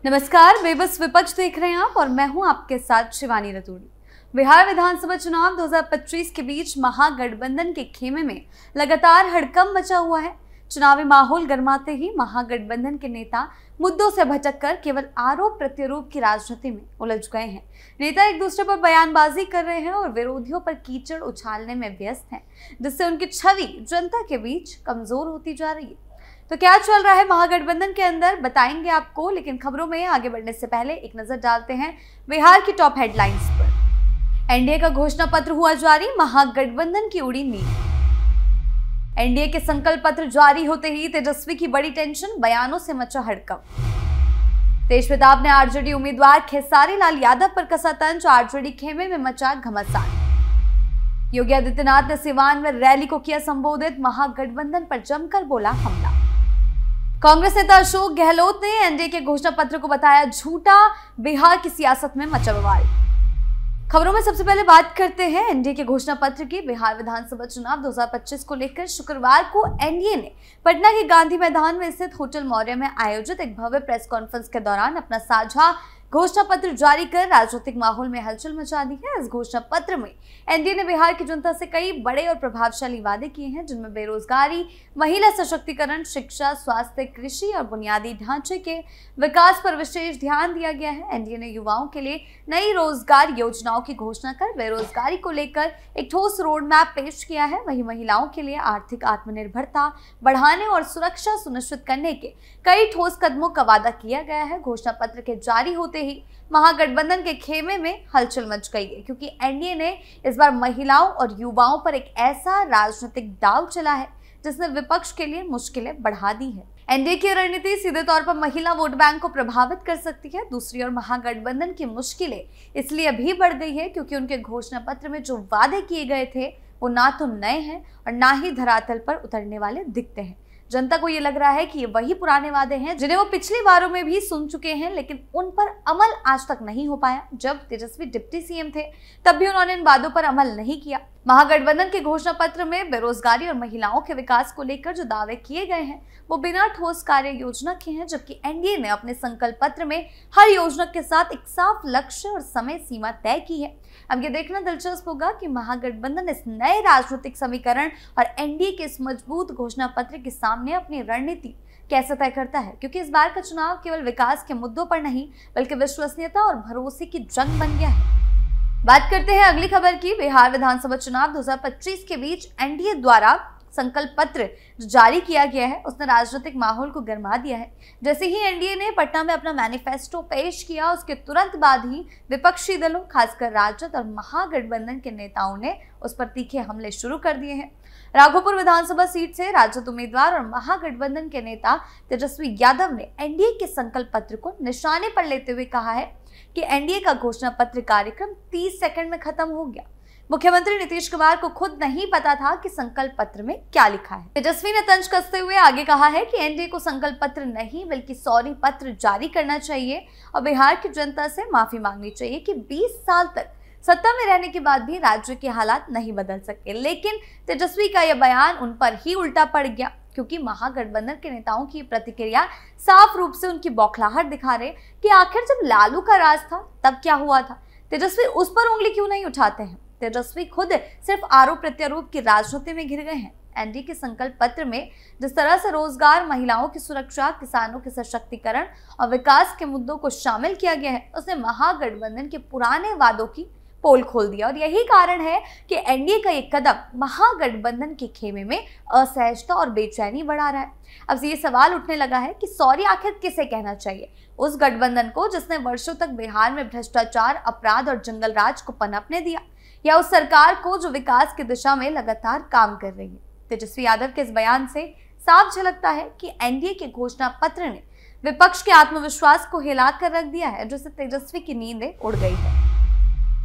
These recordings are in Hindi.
नमस्कार, बेबस विपक्ष देख रहे हैं आप और मैं हूं आपके साथ शिवानी रतूड़ी। बिहार विधानसभा चुनाव 2025 के बीच महागठबंधन के खेमे में लगातार हड़कंप मचा हुआ है। चुनावी माहौल गर्माते ही महागठबंधन के नेता मुद्दों से भटककर केवल आरोप प्रत्यारोप की राजनीति में उलझ गए हैं। नेता एक दूसरे पर बयानबाजी कर रहे हैं और विरोधियों पर कीचड़ उछालने में व्यस्त हैं, जिससे उनकी छवि जनता के बीच कमजोर होती जा रही है। तो क्या चल रहा है महागठबंधन के अंदर, बताएंगे आपको, लेकिन खबरों में आगे बढ़ने से पहले एक नजर डालते हैं बिहार की टॉप हेडलाइंस पर। एनडीए का घोषणा पत्र हुआ जारी, महागठबंधन की उड़ी नींद। एनडीए के संकल्प पत्र जारी होते ही तेजस्वी की बड़ी टेंशन, बयानों से मचा हड़कंप। तेज प्रताप ने आरजेडी उम्मीदवार खेसारी लाल यादव पर कसा तंज, आरजेडी खेमे में मचा घमासान। योगी आदित्यनाथ ने सिवान में रैली को किया संबोधित, महागठबंधन पर जमकर बोला हमला। कांग्रेस नेता अशोक गहलोत ने एनडीए के घोषणा पत्र को बताया झूठा, बिहार की सियासत में मचा बवाल। खबरों में सबसे पहले बात करते हैं एनडीए के घोषणा पत्र की। बिहार विधानसभा चुनाव 2025 को लेकर शुक्रवार को एनडीए ने पटना के गांधी मैदान में स्थित होटल मौर्य में आयोजित एक भव्य प्रेस कॉन्फ्रेंस के दौरान अपना साझा घोषणा पत्र जारी कर राजनीतिक माहौल में हलचल मचा दी है। इस घोषणा पत्र में एनडीए ने बिहार की जनता से कई बड़े और प्रभावशाली वादे किए हैं, जिनमें बेरोजगारी, महिला सशक्तिकरण, शिक्षा, स्वास्थ्य, कृषि और बुनियादी ढांचे के विकास पर विशेष ध्यान दिया गया है। एनडीए ने युवाओं के लिए नई रोजगार योजनाओं की घोषणा कर बेरोजगारी को लेकर एक ठोस रोड मैप पेश किया है। वहीं महिलाओं के लिए आर्थिक आत्मनिर्भरता बढ़ाने और सुरक्षा सुनिश्चित करने के कई ठोस कदमों का वादा किया गया है। घोषणा पत्र के जारी होते ही महागठबंधन के खेमे में हलचल मच गई है, क्योंकि एनडीए ने इस बार महिलाओं और युवाओं पर एक ऐसा राजनीतिक दांव चला है जिसने विपक्ष के लिए मुश्किलें बढ़ा दी है। एनडीए की रणनीति सीधे तौर पर महिला वोट बैंक को प्रभावित कर सकती है। दूसरी ओर महागठबंधन की मुश्किलें इसलिए भी बढ़ गई है क्योंकि उनके घोषणा पत्र में जो वादे किए गए थे वो ना तो नए हैं और ना ही धरातल पर उतरने वाले दिखते हैं। जनता को ये लग रहा है कि ये वही पुराने वादे हैं जिन्हें वो पिछली बारों में भी सुन चुके हैं, लेकिन उन पर अमल आज तक नहीं हो पाया। जब तेजस्वी डिप्टी सीएम थे तब भी उन्होंने इन वादों पर अमल नहीं किया। महागठबंधन के घोषणा पत्र में बेरोजगारी और महिलाओं के विकास को लेकर जो दावे किए गए हैं वो बिना ठोस कार्य योजना के हैं, जबकि एनडीए ने अपने संकल्प पत्र में हर योजना के साथ एक साफ लक्ष्य और समय सीमा तय की है। अब ये देखना दिलचस्प होगा कि महागठबंधन इस नए राजनीतिक समीकरण और एनडीए के इस मजबूत घोषणा पत्र के सामने अपनी रणनीति कैसे तय करता है, क्योंकि इस बार का चुनाव केवल विकास के मुद्दों पर नहीं बल्कि विश्वसनीयता और भरोसे की जंग बन गया है। बात करते हैं अगली खबर की। बिहार विधानसभा चुनाव 2025 के बीच एनडीए द्वारा संकल्प पत्र जो जारी किया गया है उसने राजनीतिक माहौल को गर्मा दिया है। जैसे ही एनडीए ने पटना में अपना मैनिफेस्टो पेश किया, उसके तुरंत बाद ही विपक्षी दलों, खासकर राजद और महागठबंधन के नेताओं ने उस पर तीखे हमले शुरू कर दिए हैं। राघोपुर विधानसभा सीट से राजद उम्मीदवार और महागठबंधन के नेता तेजस्वी यादव ने एनडीए के संकल्प पत्र को निशाने पर लेते हुए कहा है कि एनडीए का घोषणा पत्र कार्यक्रम 30 सेकंड में खत्म हो गया। मुख्यमंत्री नीतीश कुमार को खुद नहीं पता था कि संकल्प पत्र में क्या लिखा है। तेजस्वी ने तंज कसते हुए आगे कहा है कि एनडीए को संकल्प पत्र नहीं बल्कि सॉरी पत्र जारी करना चाहिए और बिहार की जनता से माफी मांगनी चाहिए कि 20 साल तक सत्ता में रहने के बाद भी राज्य के हालात नहीं बदल सके। लेकिन तेजस्वी का यह बयान उन पर ही उल्टा पड़ गया, क्योंकि महागठबंधन के नेताओं की प्रतिक्रिया साफ रूप से उनकी बौखलाहट दिखा रहे कि आखिर जब लालू का राज था तब क्या हुआ था, तेजस्वी उस पर उंगली क्यों नहीं उठाते हैं। तेजस्वी खुद सिर्फ आरोप प्रत्यारोप की राजनीति में घिर गए हैं। एनडीए के संकल्प पत्र में जिस तरह से रोजगार, महिलाओं की सुरक्षा, किसानों के सशक्तिकरण और विकास के मुद्दों को शामिल किया गया है, उसने महागठबंधन के पुराने वादों की पोल खोल दिया और यही कारण है कि एनडीए का ये कदम महागठबंधन के खेमे में असहजता और बेचैनी बढ़ा रहा है। अब ये सवाल उठने लगा है कि सॉरी आखिर किसे कहना चाहिए, उस गठबंधन को जिसने वर्षों तक बिहार में भ्रष्टाचार, अपराध और जंगल राज को पनपने दिया, या उस सरकार को जो विकास की दिशा में लगातार काम कर रही है। तेजस्वी यादव के इस बयान से साफ झलकता है कि एनडीए के घोषणा पत्र ने विपक्ष के आत्मविश्वास को हिला कर रख दिया है, जिससे तेजस्वी की नींदें उड़ गई है।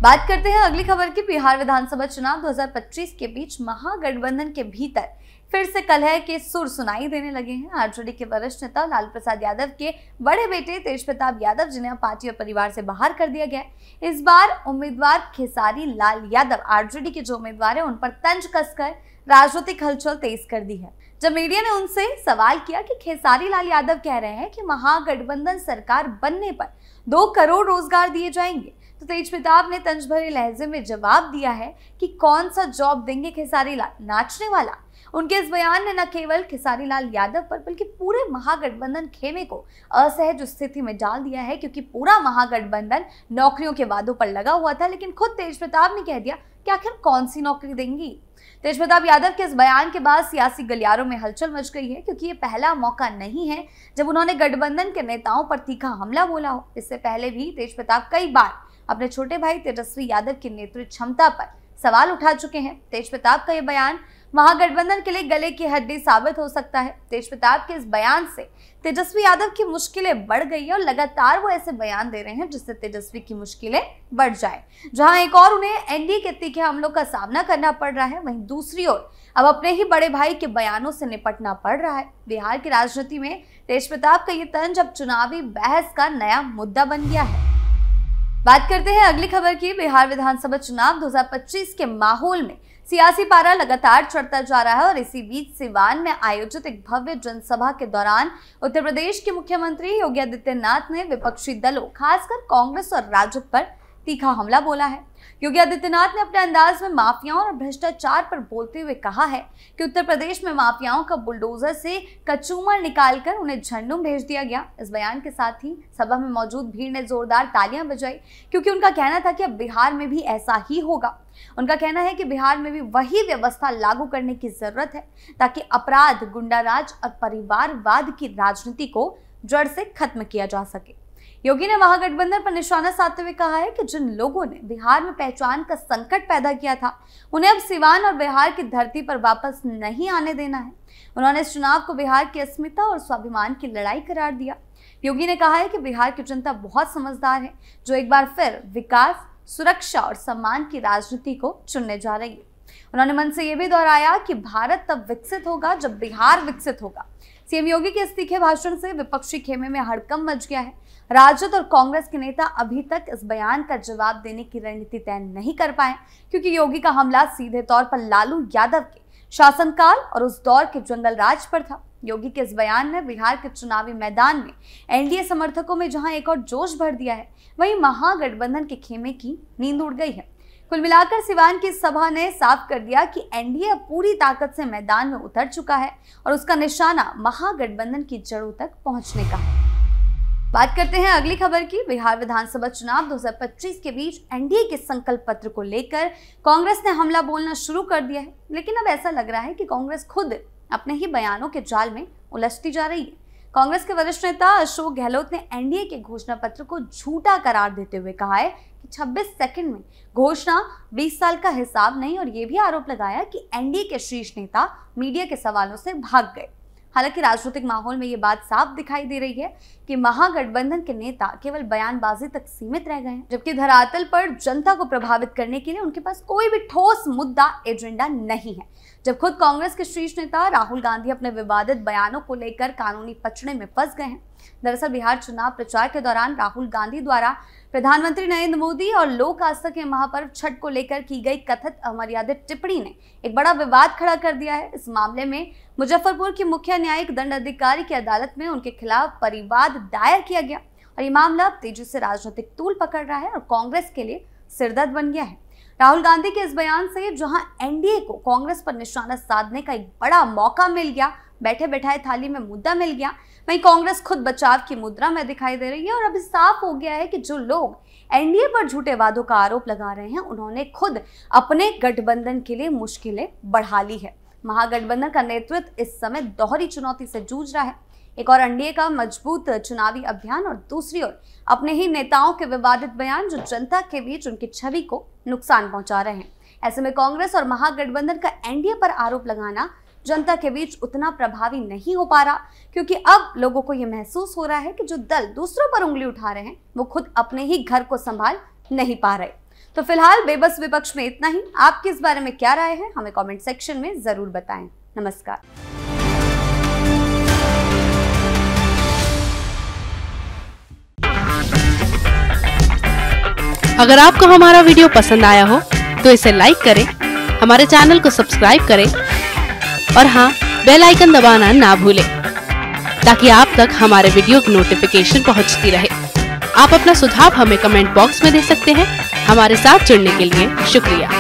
बात करते हैं अगली खबर की। बिहार विधानसभा चुनाव 2025 के बीच महागठबंधन के भीतर फिर से कलह के सुर सुनाई देने लगे हैं। आरजेडी के वरिष्ठ नेता लालू प्रसाद यादव के बड़े बेटे तेज प्रताप यादव, जिन्हें पार्टी और परिवार से बाहर कर दिया गया है, इस बार उम्मीदवार खेसारी लाल यादव आरजेडी के जो उम्मीदवार है उन पर तंज कसकर राजनीतिक हलचल तेज कर दी है। जब मीडिया ने उनसे सवाल किया कि खेसारी लाल यादव कह रहे हैं कि महागठबंधन सरकार बनने पर 2 करोड़ रोजगार दिए जाएंगे, तो तेज प्रताप ने तंज भरे लहजे में जवाब दिया है कि कौन सा जॉब देंगे खेसारी लाल, नाचने वाला। उनके इस बयान ने न केवल खेसारी लाल यादव पर बल्कि पूरे महागठबंधन खेमे को असहज स्थिति में डाल दिया है, क्योंकि पूरा महागठबंधन नौकरियों के वादों पर लगा हुआ था, लेकिन खुद तेज प्रताप ने कह दिया कि आखिर कौन सी नौकरी देंगी। तेज प्रताप यादव के इस बयान के बाद सियासी गलियारों में हलचल मच गई है, क्योंकि ये पहला मौका नहीं है जब उन्होंने गठबंधन के नेताओं पर तीखा हमला बोला हो। इससे पहले भी तेज प्रताप कई बार अपने छोटे भाई तेजस्वी यादव की नेतृत्व क्षमता पर सवाल उठा चुके हैं। तेज प्रताप का ये बयान महागठबंधन के लिए गले की हड्डी साबित हो सकता है। तेज प्रताप के इस बयान से तेजस्वी यादव की मुश्किलें बढ़ गई है और लगातार वो ऐसे बयान दे रहे हैं जिससे तेजस्वी की मुश्किलें बढ़ जाए। जहां एक और उन्हें एनडीए के तीखे हमलों का सामना करना पड़ रहा है, वहीं दूसरी ओर अब अपने ही बड़े भाई के बयानों से निपटना पड़ रहा है। बिहार की राजनीति में तेज प्रताप का ये तंज अब चुनावी बहस का नया मुद्दा बन गया है। बात करते हैं अगली खबर की। बिहार विधानसभा चुनाव 2025 के माहौल में सियासी पारा लगातार चढ़ता जा रहा है और इसी बीच सिवान में आयोजित एक भव्य जनसभा के दौरान उत्तर प्रदेश के मुख्यमंत्री योगी आदित्यनाथ ने विपक्षी दलों, खासकर कांग्रेस और राजद पर तीखा हमला बोला है। योगी आदित्यनाथ ने अपने अंदाज में माफियाओं और भ्रष्टाचार पर बोलते हुए कहा है कि उत्तर प्रदेश में माफियाओं का बुलडोजर से कचूमर निकालकर उन्हें झंडूम भेज दिया गया। इस बयान के साथ ही सभा में मौजूद भीड़ ने जोरदार तालियां बजाई, क्योंकि उनका कहना था कि अब बिहार में भी ऐसा ही होगा। उनका कहना है कि बिहार में भी वही व्यवस्था लागू करने की जरूरत है ताकि अपराध, गुंडाराज और परिवारवाद की राजनीति को जड़ से खत्म किया जा सके। योगी ने महागठबंधन पर निशाना साधते हुए कहा है कि जिन लोगों ने बिहार में पहचान का संकट पैदा किया था, उन्हें अब सिवान और बिहार की धरती पर वापस नहीं आने देना है। उन्होंने इस चुनाव को बिहार की अस्मिता और स्वाभिमान की लड़ाई करार दिया। योगी ने कहा है कि बिहार की जनता बहुत समझदार है, जो एक बार फिर विकास, सुरक्षा और सम्मान की राजनीति को चुनने जा रही है। उन्होंने मन से यह भी दोहराया कि भारत तब विकसित होगा जब बिहार विकसित होगा। सीएम योगी के इस तीखे भाषण से विपक्षी खेमे में हड़कंप मच गया है। राजद और कांग्रेस के नेता अभी तक इस बयान का जवाब देने की रणनीति तय नहीं कर पाए, क्योंकि योगी का हमला सीधे तौर पर लालू यादव के शासनकाल और उस दौर के जंगल राज पर था। योगी के इस बयान ने बिहार के चुनावी मैदान में एनडीए समर्थकों में जहां एक और जोश भर दिया है, वहीं महागठबंधन के खेमे की नींद उड़ गई है। कुल मिलाकर सिवान की सभा ने साफ कर दिया कि एनडीए अब पूरी ताकत से मैदान में उतर चुका है और उसका निशाना महागठबंधन की जड़ों तक पहुंचने का है। बात करते हैं अगली खबर की। बिहार विधानसभा चुनाव 2025 के बीच एनडीए के संकल्प पत्र को लेकर कांग्रेस ने हमला बोलना शुरू कर दिया है, लेकिन अब ऐसा लग रहा है कि कांग्रेस खुद अपने ही बयानों के जाल में उलझती जा रही है। कांग्रेस के वरिष्ठ नेता अशोक गहलोत ने एनडीए के घोषणा पत्र को झूठा करार देते हुए कहा है कि 26 सेकंड में घोषणा 20 साल का हिसाब नहीं, और ये भी आरोप लगाया कि एनडीए के शीर्ष नेता मीडिया के सवालों से भाग गए। हालांकि राजनीतिक माहौल में ये बात साफ दिखाई दे रही है कि महागठबंधन के नेता केवल बयानबाजी तक सीमित रह गए हैं, जबकि धरातल पर जनता को प्रभावित करने के लिए उनके पास कोई भी ठोस मुद्दा, एजेंडा नहीं है। जब खुद कांग्रेस के शीर्ष नेता राहुल गांधी अपने विवादित बयानों को लेकर कानूनी पचड़े में फंस गए हैं। दरअसल बिहार चुनाव प्रचार के दौरान राहुल गांधी द्वारा प्रधानमंत्री नरेंद्र मोदी और लोक आस्था के महापर्व छठ को लेकर की गई कथित अमर्यादित टिप्पणी ने एक बड़ा विवाद खड़ा कर दिया है। इस मामले में मुजफ्फरपुर की मुख्य न्यायिक दंड अधिकारी की अदालत में उनके खिलाफ परिवाद दायर किया गया और ये मामला अब तेजी से राजनीतिक तूल पकड़ रहा है और कांग्रेस के लिए सिरदर्द बन गया है। राहुल गांधी के इस बयान से जहां एनडीए को कांग्रेस पर निशाना साधने का एक बड़ा मौका मिल गया, बैठे बैठाए थाली में मुद्दा मिल गया, वहीं कांग्रेस खुद बचाव की मुद्रा में दिखाई दे रही है। और अभी साफ हो गया है कि जो लोग एनडीए पर झूठे वादों का आरोप लगा रहे हैं, उन्होंने खुद अपने गठबंधन के लिए मुश्किलें बढ़ा ली है। महागठबंधन का नेतृत्व इस समय दोहरी चुनौती से जूझ रहा है। एक और एनडीए का मजबूत चुनावी अभियान और दूसरी ओर अपने ही नेताओं के विवादित बयान जो जनता के बीच उनकी छवि को नुकसान पहुंचा रहे हैं। ऐसे में कांग्रेस और महागठबंधन का एनडीए पर आरोप लगाना जनता के बीच उतना प्रभावी नहीं हो पा रहा, क्योंकि अब लोगों को यह महसूस हो रहा है कि जो दल दूसरों पर उंगली उठा रहे हैं वो खुद अपने ही घर को संभाल नहीं पा रहे। तो फिलहाल बेबस विपक्ष में इतना ही। आपकी इस बारे में क्या राय है, हमें कमेंट सेक्शन में जरूर बताएं। नमस्कार। अगर आपको हमारा वीडियो पसंद आया हो तो इसे लाइक करें, हमारे चैनल को सब्सक्राइब करें और हाँ, बेल आइकन दबाना ना भूलें ताकि आप तक हमारे वीडियो की नोटिफिकेशन पहुंचती रहे। आप अपना सुझाव हमें कमेंट बॉक्स में दे सकते हैं। हमारे साथ जुड़ने के लिए शुक्रिया।